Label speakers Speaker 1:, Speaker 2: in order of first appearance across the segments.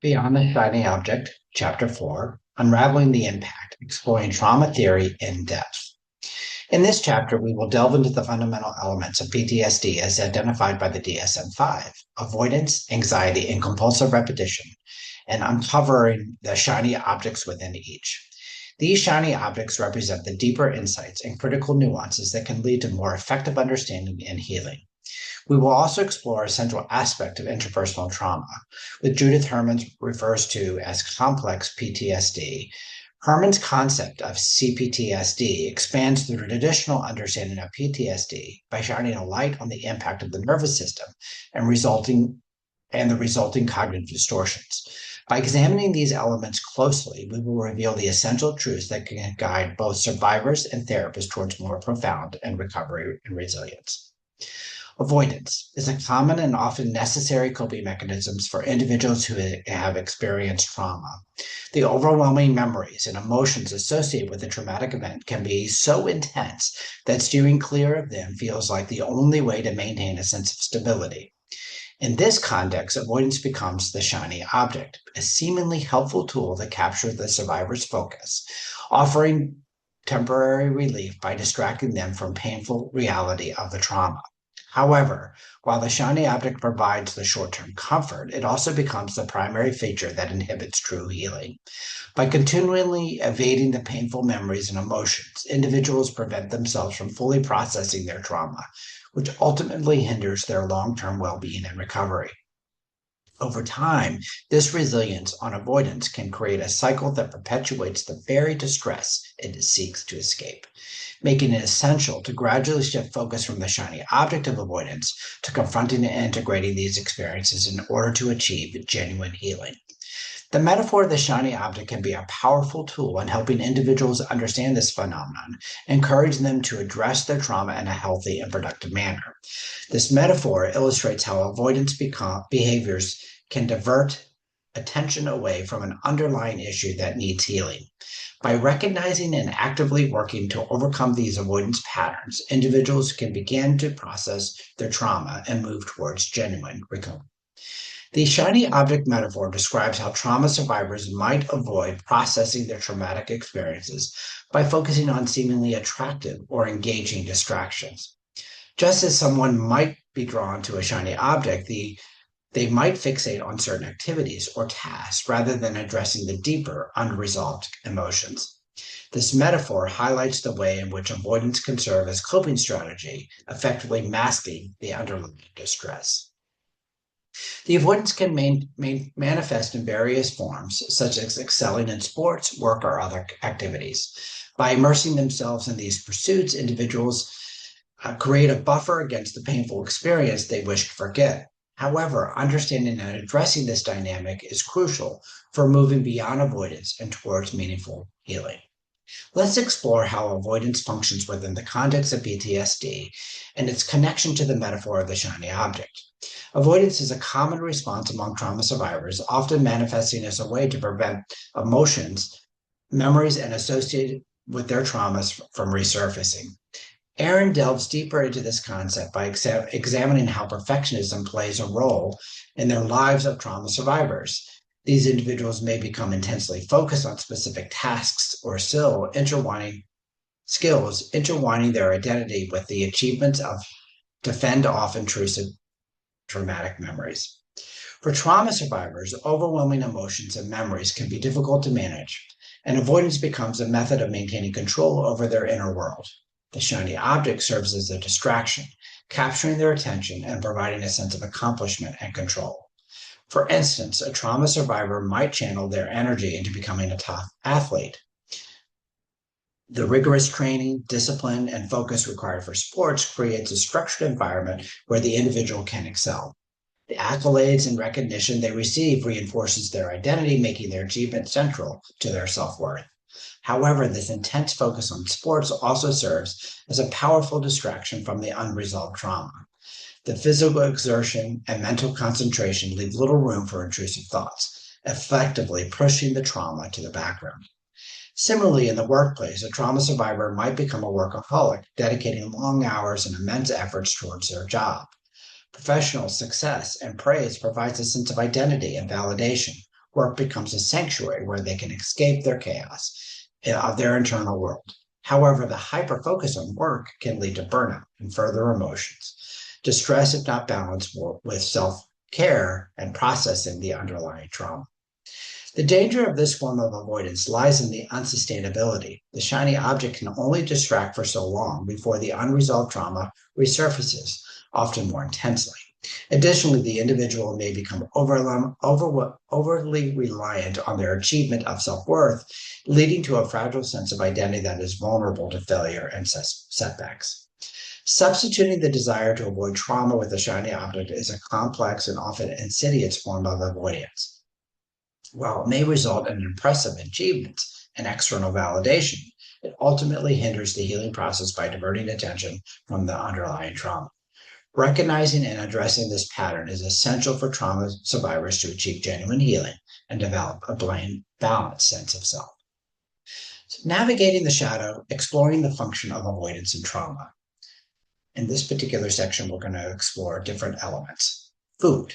Speaker 1: Beyond the Shiny Object, Chapter 4, Unraveling the Impact, Exploring Trauma Theory in Depth. In this chapter, we will delve into the fundamental elements of PTSD as identified by the DSM-5, avoidance, anxiety, and compulsive repetition, and uncovering the shiny objects within each. These shiny objects represent the deeper insights and critical nuances that can lead to more effective understanding and healing. We will also explore a central aspect of interpersonal trauma, which Judith Herman refers to as complex PTSD. Herman's concept of CPTSD expands the traditional understanding of PTSD by shining a light on the impact of the nervous system and the resulting cognitive distortions. By examining these elements closely, we will reveal the essential truths that can guide both survivors and therapists towards more profound and recovery and resilience. Avoidance is a common and often necessary coping mechanisms for individuals who have experienced trauma. The overwhelming memories and emotions associated with a traumatic event can be so intense that steering clear of them feels like the only way to maintain a sense of stability. In this context, avoidance becomes the shiny object, a seemingly helpful tool that captures the survivor's focus, offering temporary relief by distracting them from painful reality of the trauma. However, while the shiny object provides the short-term comfort, it also becomes the primary feature that inhibits true healing. By continually evading the painful memories and emotions, individuals prevent themselves from fully processing their trauma, which ultimately hinders their long-term well-being and recovery. Over time, this resilience on avoidance can create a cycle that perpetuates the very distress it seeks to escape, making it essential to gradually shift focus from the shiny object of avoidance to confronting and integrating these experiences in order to achieve genuine healing. The metaphor of the shiny object can be a powerful tool in helping individuals understand this phenomenon, encouraging them to address their trauma in a healthy and productive manner. This metaphor illustrates how avoidance behaviors can divert attention away from an underlying issue that needs healing. By recognizing and actively working to overcome these avoidance patterns, individuals can begin to process their trauma and move towards genuine recovery. The shiny object metaphor describes how trauma survivors might avoid processing their traumatic experiences by focusing on seemingly attractive or engaging distractions. Just as someone might be drawn to a shiny object, they might fixate on certain activities or tasks rather than addressing the deeper, unresolved emotions. This metaphor highlights the way in which avoidance can serve as coping strategy, effectively masking the underlying distress. The avoidance can manifest in various forms, such as excelling in sports, work, or other activities. By immersing themselves in these pursuits, individuals create a buffer against the painful experience they wish to forget. However, understanding and addressing this dynamic is crucial for moving beyond avoidance and towards meaningful healing. Let's explore how avoidance functions within the context of PTSD and its connection to the metaphor of the shiny object. Avoidance is a common response among trauma survivors, often manifesting as a way to prevent emotions, memories, and associated with their traumas from resurfacing. Aaron delves deeper into this concept by examining how perfectionism plays a role in their lives of trauma survivors. These individuals may become intensely focused on specific tasks or intertwining their identity with the achievements to fend off intrusive traumatic memories. For trauma survivors, overwhelming emotions and memories can be difficult to manage, and avoidance becomes a method of maintaining control over their inner world. The shiny object serves as a distraction, capturing their attention and providing a sense of accomplishment and control. For instance, a trauma survivor might channel their energy into becoming a top athlete. The rigorous training, discipline, and focus required for sports creates a structured environment where the individual can excel. The accolades and recognition they receive reinforces their identity, making their achievement central to their self-worth. However, this intense focus on sports also serves as a powerful distraction from the unresolved trauma. The physical exertion and mental concentration leave little room for intrusive thoughts, effectively pushing the trauma to the background. Similarly, in the workplace, a trauma survivor might become a workaholic, dedicating long hours and immense efforts towards their job. Professional success and praise provides a sense of identity and validation, work becomes a sanctuary where they can escape their chaos of their internal world. However, the hyper-focus on work can lead to burnout and further emotions, distress if not balanced with self-care and processing the underlying trauma. The danger of this form of avoidance lies in the unsustainability. The shiny object can only distract for so long before the unresolved trauma resurfaces, often more intensely. Additionally, the individual may become overly reliant on their achievement of self-worth, leading to a fragile sense of identity that is vulnerable to failure and setbacks. Substituting the desire to avoid trauma with a shiny object is a complex and often insidious form of avoidance. While it may result in impressive achievements and external validation, it ultimately hinders the healing process by diverting attention from the underlying trauma. Recognizing and addressing this pattern is essential for trauma survivors to achieve genuine healing and develop a balanced sense of self. So navigating the shadow, exploring the function of avoidance and trauma. In this particular section, we're going to explore different elements. Food.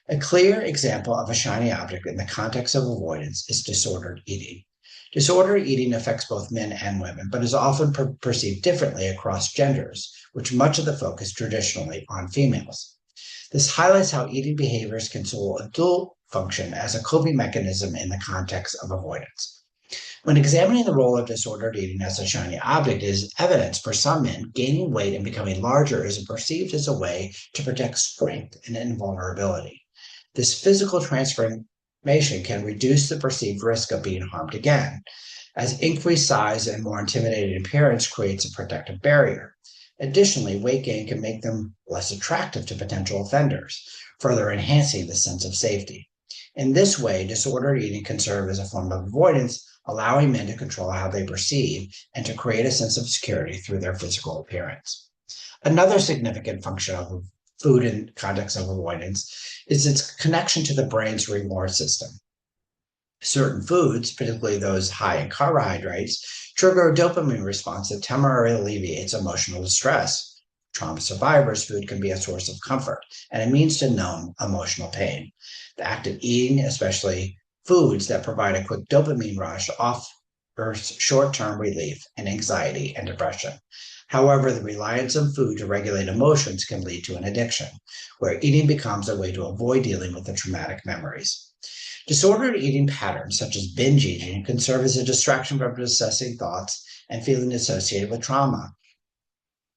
Speaker 1: A clear example of a shiny object in the context of avoidance is disordered eating. Disordered eating affects both men and women, but is often perceived differently across genders, with much of the focus traditionally on females. This highlights how eating behaviors can serve a dual function as a coping mechanism in the context of avoidance. When examining the role of disordered eating as a shiny object, it is evidence for some men gaining weight and becoming larger is perceived as a way to protect strength and invulnerability. This physical transformation can reduce the perceived risk of being harmed again, as increased size and more intimidating appearance creates a protective barrier. Additionally, weight gain can make them less attractive to potential offenders, further enhancing the sense of safety. In this way, disordered eating can serve as a form of avoidance, allowing men to control how they perceive and to create a sense of security through their physical appearance. Another significant function of food in context of avoidance is its connection to the brain's reward system. Certain foods, particularly those high in carbohydrates, trigger a dopamine response that temporarily alleviates emotional distress. Trauma survivors, food can be a source of comfort and a means to numb emotional pain. The act of eating, especially foods that provide a quick dopamine rush, offers short-term relief in anxiety and depression. However, the reliance on food to regulate emotions can lead to an addiction, where eating becomes a way to avoid dealing with the traumatic memories. Disordered eating patterns, such as binge eating, can serve as a distraction from processing thoughts and feelings associated with trauma.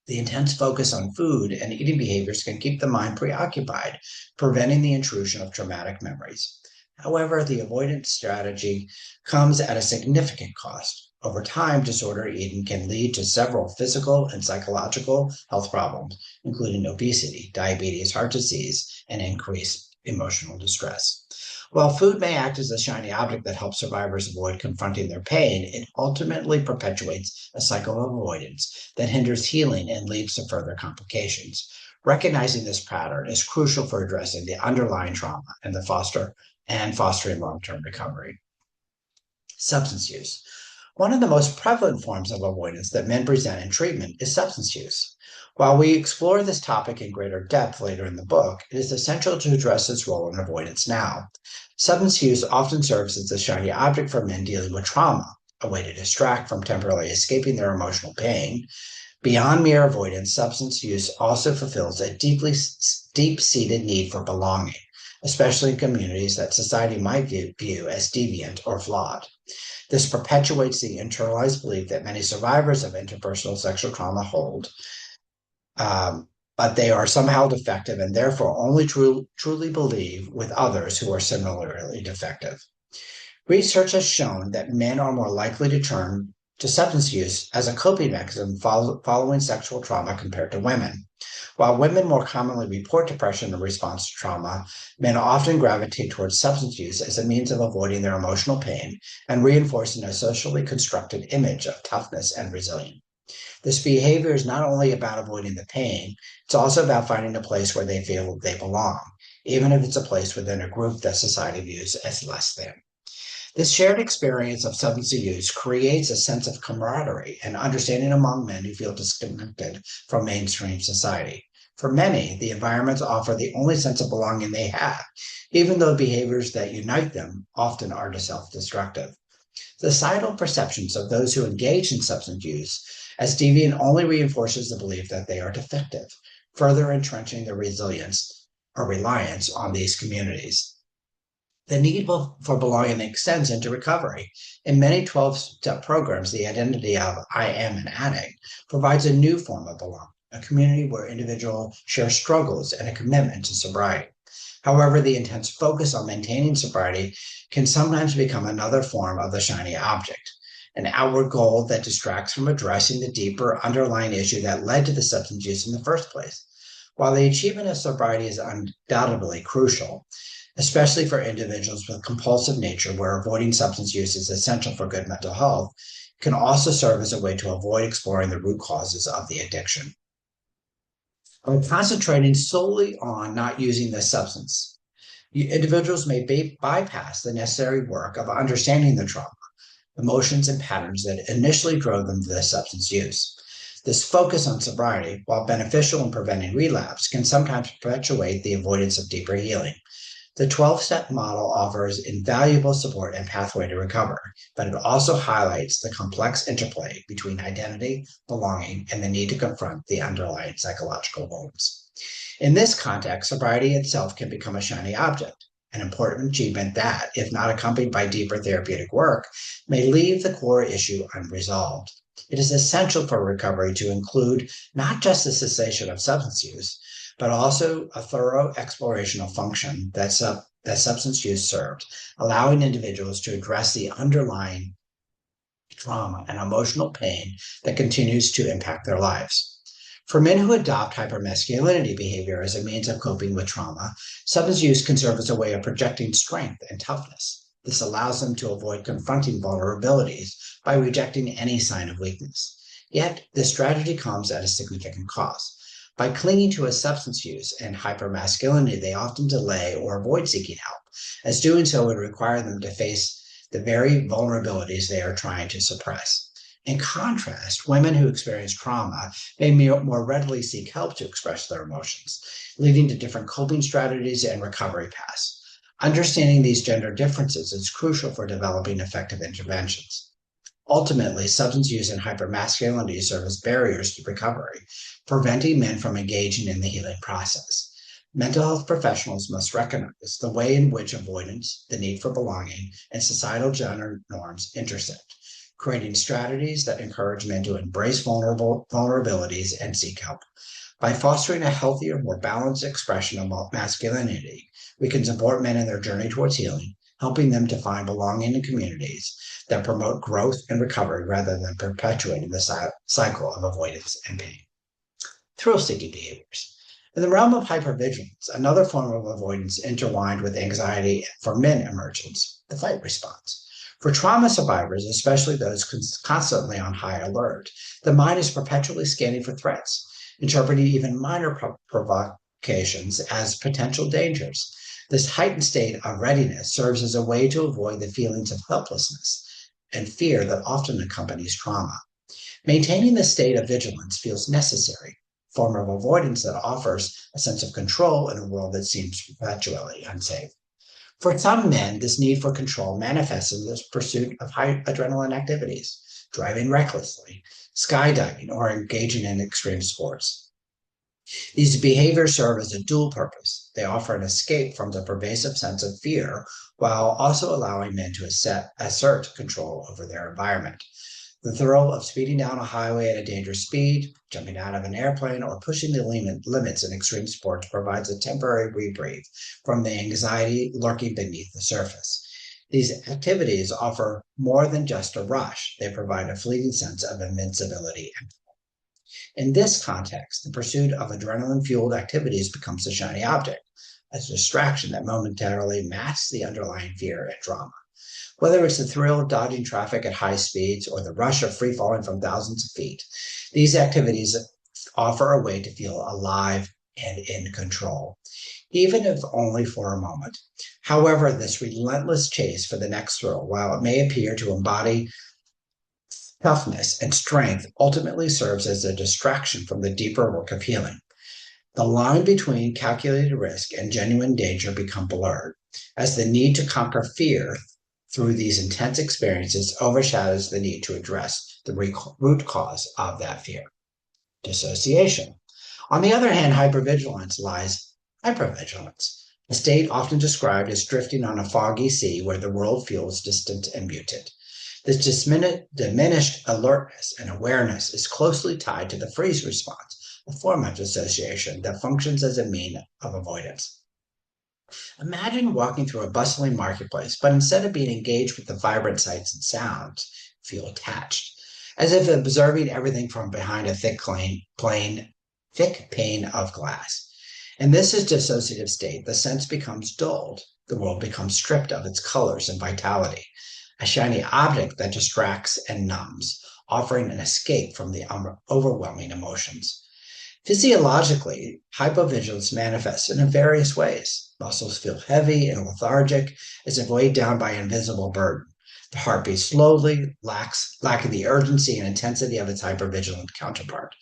Speaker 1: The intense focus on food and eating behaviors can keep the mind preoccupied, preventing the intrusion of traumatic memories. However, the avoidance strategy comes at a significant cost. Over time, disordered eating can lead to several physical and psychological health problems, including obesity, diabetes, heart disease, and increased emotional distress. While food may act as a shiny object that helps survivors avoid confronting their pain, it ultimately perpetuates a cycle of avoidance that hinders healing and leads to further complications. Recognizing this pattern is crucial for addressing the underlying trauma and fostering long-term recovery. Substance use. One of the most prevalent forms of avoidance that men present in treatment is substance use. While we explore this topic in greater depth later in the book, it is essential to address its role in avoidance now. Substance use often serves as a shiny object for men dealing with trauma, a way to distract from temporarily escaping their emotional pain. Beyond mere avoidance, substance use also fulfills a deep-seated need for belonging, especially in communities that society might view as deviant or flawed. This perpetuates the internalized belief that many survivors of interpersonal sexual trauma hold, but they are somehow defective and therefore only truly believe with others who are similarly defective. Research has shown that men are more likely to turn to substance use as a coping mechanism following sexual trauma compared to women. While women more commonly report depression in response to trauma, men often gravitate towards substance use as a means of avoiding their emotional pain and reinforcing a socially constructed image of toughness and resilience. This behavior is not only about avoiding the pain, it's also about finding a place where they feel they belong, even if it's a place within a group that society views as less than. This shared experience of substance use creates a sense of camaraderie and understanding among men who feel disconnected from mainstream society. For many, the environments offer the only sense of belonging they have, even though behaviors that unite them often are self-destructive. Societal perceptions of those who engage in substance use as deviant only reinforces the belief that they are defective, further entrenching their resilience or reliance on these communities. The need for belonging extends into recovery. In many 12-step programs, the identity of I am an addict provides a new form of belonging, a community where individuals share struggles and a commitment to sobriety. However, the intense focus on maintaining sobriety can sometimes become another form of the shiny object, an outward goal that distracts from addressing the deeper underlying issue that led to the substance use in the first place. While the achievement of sobriety is undoubtedly crucial, especially for individuals with compulsive nature where avoiding substance use is essential for good mental health, can also serve as a way to avoid exploring the root causes of the addiction. By concentrating solely on not using the substance, individuals may bypass the necessary work of understanding the trauma, emotions, and patterns that initially drove them to the substance use. This focus on sobriety, while beneficial in preventing relapse, can sometimes perpetuate the avoidance of deeper healing. The 12-step model offers invaluable support and pathway to recovery, but it also highlights the complex interplay between identity, belonging, and the need to confront the underlying psychological wounds. In this context, sobriety itself can become a shiny object, an important achievement that, if not accompanied by deeper therapeutic work, may leave the core issue unresolved. It is essential for recovery to include not just the cessation of substance use, but also a thorough exploration of function that substance use served, allowing individuals to address the underlying trauma and emotional pain that continues to impact their lives. For men who adopt hypermasculinity behavior as a means of coping with trauma, substance use can serve as a way of projecting strength and toughness. This allows them to avoid confronting vulnerabilities by rejecting any sign of weakness. Yet, this strategy comes at a significant cost. By clinging to a substance use and hypermasculinity, they often delay or avoid seeking help, as doing so would require them to face the very vulnerabilities they are trying to suppress. In contrast, women who experience trauma may more readily seek help to express their emotions, leading to different coping strategies and recovery paths. Understanding these gender differences is crucial for developing effective interventions. Ultimately, substance use and hypermasculinity serve as barriers to recovery, preventing men from engaging in the healing process. Mental health professionals must recognize the way in which avoidance, the need for belonging, and societal gender norms intersect, creating strategies that encourage men to embrace vulnerabilities and seek help. By fostering a healthier, more balanced expression of masculinity, we can support men in their journey towards healing, helping them to find belonging in communities that promote growth and recovery rather than perpetuating the cycle of avoidance and pain. Thrill-seeking behaviors. In the realm of hypervigilance, another form of avoidance intertwined with anxiety for men emerges, the fight response. For trauma survivors, especially those constantly on high alert, the mind is perpetually scanning for threats, interpreting even minor provocations as potential dangers. This heightened state of readiness serves as a way to avoid the feelings of helplessness and fear that often accompanies trauma. Maintaining this state of vigilance feels necessary, a form of avoidance that offers a sense of control in a world that seems perpetually unsafe. For some men, this need for control manifests in the pursuit of high adrenaline activities, driving recklessly, skydiving, or engaging in extreme sports. These behaviors serve as a dual purpose. They offer an escape from the pervasive sense of fear while also allowing men to assert control over their environment. The thrill of speeding down a highway at a dangerous speed, jumping out of an airplane, or pushing the limits in extreme sports provides a temporary reprieve from the anxiety lurking beneath the surface. These activities offer more than just a rush. They provide a fleeting sense of invincibility. In this context, the pursuit of adrenaline-fueled activities becomes a shiny object, a distraction that momentarily masks the underlying fear and trauma. Whether it's the thrill of dodging traffic at high speeds or the rush of free falling from thousands of feet, these activities offer a way to feel alive and in control, even if only for a moment. However, this relentless chase for the next thrill, while it may appear to embody toughness and strength, ultimately serves as a distraction from the deeper work of healing. The line between calculated risk and genuine danger become blurred as the need to conquer fear through these intense experiences overshadows the need to address the root cause of that fear. Dissociation. On the other hand, hypervigilance lies hypervigilance, a state often described as drifting on a foggy sea where the world feels distant and muted. This diminished alertness and awareness is closely tied to the freeze response, a form of dissociation that functions as a mean of avoidance. Imagine walking through a bustling marketplace, but instead of being engaged with the vibrant sights and sounds, feel attached, as if observing everything from behind a thick pane of glass. In this dissociative state, the sense becomes dulled. The world becomes stripped of its colors and vitality, a shiny object that distracts and numbs, offering an escape from the overwhelming emotions. Physiologically, hypovigilance manifests in various ways. Muscles feel heavy and lethargic, as if weighed down by an invisible burden. The heart beats slowly, lacking the urgency and intensity of its hypervigilant counterpart.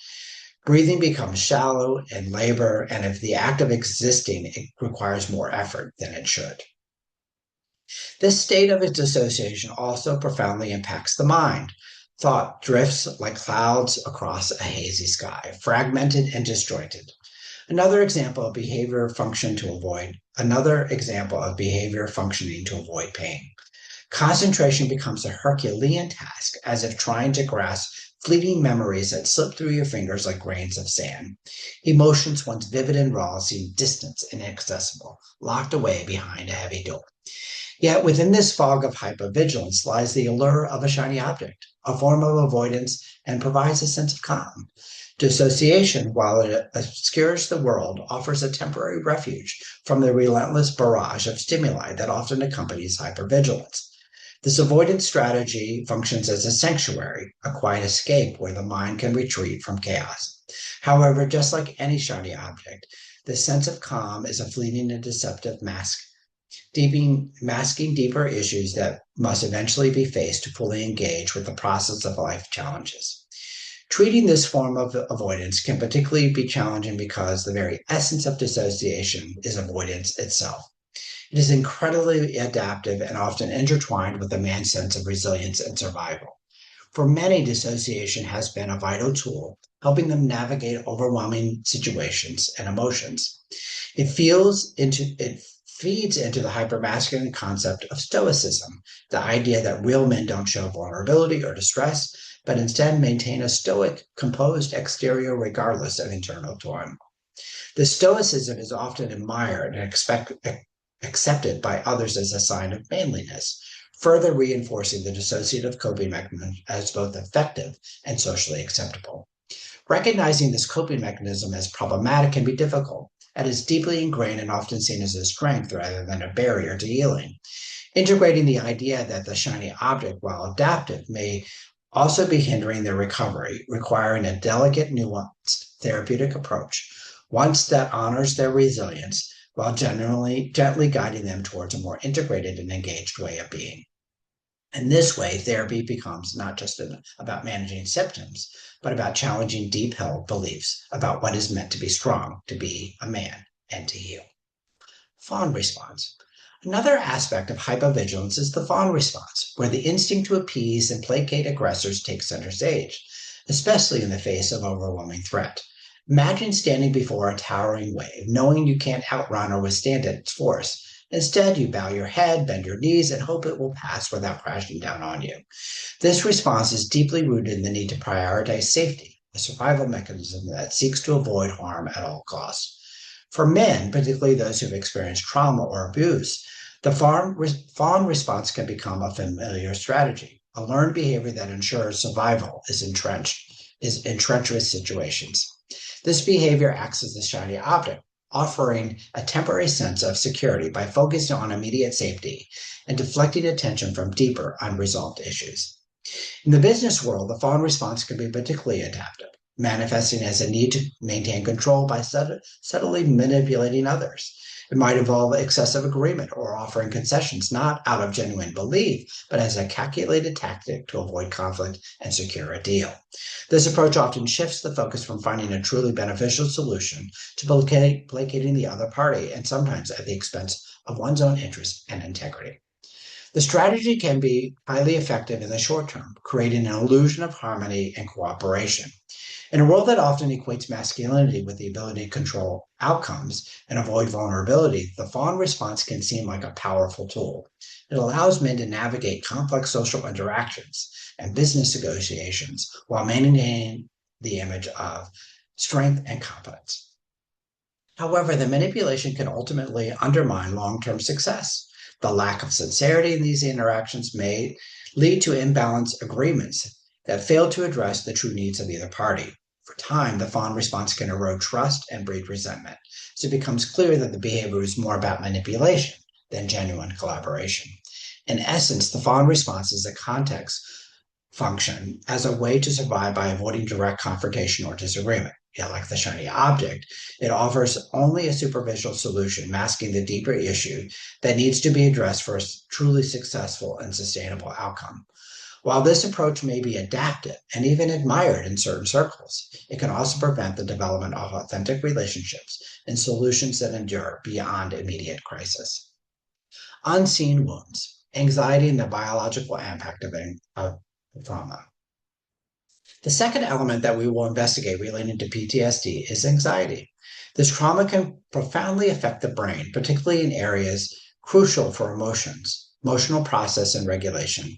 Speaker 1: Breathing becomes shallow and labor, and if the act of existing, it requires more effort than it should. This state of dissociation also profoundly impacts the mind. Thought drifts like clouds across a hazy sky, fragmented and disjointed. Another example of behavior functioning to avoid pain. Concentration becomes a Herculean task, as if trying to grasp fleeting memories that slip through your fingers like grains of sand. Emotions once vivid and raw seem distant and inaccessible, locked away behind a heavy door. Yet within this fog of hypervigilance lies the allure of a shiny object, a form of avoidance, and provides a sense of calm. Dissociation, while it obscures the world, offers a temporary refuge from the relentless barrage of stimuli that often accompanies hypervigilance. This avoidance strategy functions as a sanctuary, a quiet escape where the mind can retreat from chaos. However, just like any shiny object, this sense of calm is a fleeting and deceptive mask, masking deeper issues that must eventually be faced to fully engage with the process of life challenges. Treating this form of avoidance can particularly be challenging because the very essence of dissociation is avoidance itself. It is incredibly adaptive and often intertwined with a man's sense of resilience and survival. For many, dissociation has been a vital tool, helping them navigate overwhelming situations and emotions. It feeds into the hypermasculine concept of stoicism, the idea that real men don't show vulnerability or distress, but instead maintain a stoic, composed exterior regardless of internal turmoil. This stoicism is often admired and accepted by others as a sign of manliness, further reinforcing the dissociative coping mechanism as both effective and socially acceptable. Recognizing this coping mechanism as problematic can be difficult, and is deeply ingrained and often seen as a strength rather than a barrier to healing. Integrating the idea that the shiny object, while adaptive, may also be hindering their recovery, requiring a delicate, nuanced therapeutic approach, one that honors their resilience while gently guiding them towards a more integrated and engaged way of being. In this way, therapy becomes not just about managing symptoms, but about challenging deep-held beliefs about what is meant to be strong, to be a man, and to heal. Fawn response. Another aspect of hypervigilance is the fawn response, where the instinct to appease and placate aggressors takes center stage, especially in the face of overwhelming threat. Imagine standing before a towering wave, knowing you can't outrun or withstand its force. Instead, you bow your head, bend your knees, and hope it will pass without crashing down on you. This response is deeply rooted in the need to prioritize safety, a survival mechanism that seeks to avoid harm at all costs. For men, particularly those who have experienced trauma or abuse, the fawn response can become a familiar strategy, a learned behavior that ensures survival is in treacherous situations. This behavior acts as a shiny object, offering a temporary sense of security by focusing on immediate safety and deflecting attention from deeper unresolved issues. In the business world, the fawn response can be particularly adaptive, manifesting as a need to maintain control by subtly manipulating others. It might involve excessive agreement or offering concessions, not out of genuine belief, but as a calculated tactic to avoid conflict and secure a deal. This approach often shifts the focus from finding a truly beneficial solution to placating the other party, and sometimes at the expense of one's own interests and integrity. The strategy can be highly effective in the short term, creating an illusion of harmony and cooperation. In a world that often equates masculinity with the ability to control outcomes and avoid vulnerability, the fawn response can seem like a powerful tool. It allows men to navigate complex social interactions and business negotiations while maintaining the image of strength and competence. However, the manipulation can ultimately undermine long-term success. The lack of sincerity in these interactions may lead to imbalanced agreements that fail to address the true needs of either party. For time, the fawn response can erode trust and breed resentment, so it becomes clear that the behavior is more about manipulation than genuine collaboration. In essence, the fawn response is a context function as a way to survive by avoiding direct confrontation or disagreement. Yet, like the shiny object, it offers only a superficial solution, masking the deeper issue that needs to be addressed for a truly successful and sustainable outcome. While this approach may be adapted and even admired in certain circles, it can also prevent the development of authentic relationships and solutions that endure beyond immediate crisis. Unseen wounds, anxiety, and the biological impact of trauma. The second element that we will investigate relating to PTSD is anxiety. This trauma can profoundly affect the brain, particularly in areas crucial for emotional process and regulation.